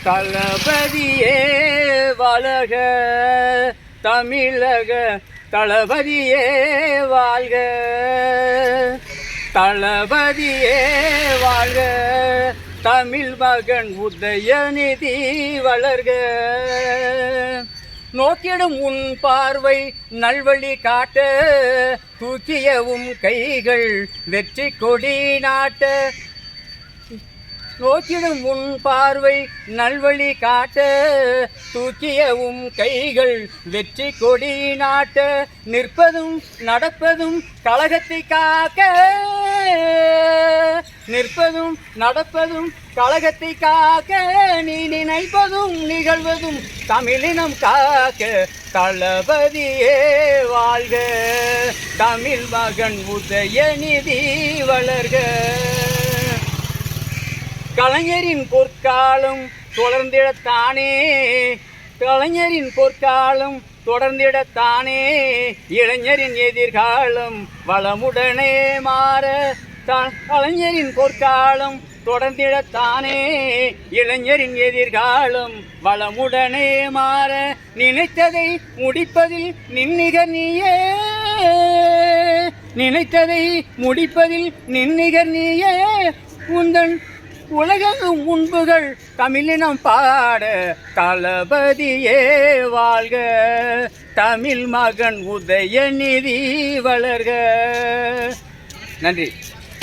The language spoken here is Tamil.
தளபதியே வளக தமிழக தளபதியே வாழ்க, தளபதியே வாழ்க, தமிழ் மகன் உதயநிதி வளர்க. நோக்கிடும் உன் பார்வை நல்வழி காட்ட, தூக்கியவும் கைகள் வெற்றி கொடி நாட்ட. நோக்கிடும் உன் பார்வை நல்வழி காட்ட, தூக்கியவும் கைகள் வெற்றி கொடி நாட்ட. நிற்பதும் நடப்பதும் கழகத்தை காக்க, நிற்பதும் நடப்பதும் கழகத்தை காக்க. நீ நினைப்பதும் நிகழ்வதும் தமிழினம் காக்க. தளபதியே வாழ்க, தமிழ் மகன் உதயநிதி வளர்க. கலைஞரின் பொற்காலம் தொடர்ந்திடத்தானே, கலைஞரின் பொற்காலம் தொடர்ந்திடத்தானே. இளைஞரின் எதிர்காலம் வளமுடனே மாற, கலைஞரின் பொற்காலம் தொடர்ந்திடத்தானே. இளைஞரின் எதிர்காலம் வளமுடனே மாற, நினைத்ததை முடிப்பதில் நின்னிகர் நீயே, நினைத்ததை முடிப்பதில் நின்னிகர் நீயே. உந்தன் உலகெங்கும் உண்புகள் தமிழினம் பாட, தளபதியே வாழ்க, தமிழ் மகன் உதயநிதி வளர்க. நன்றி.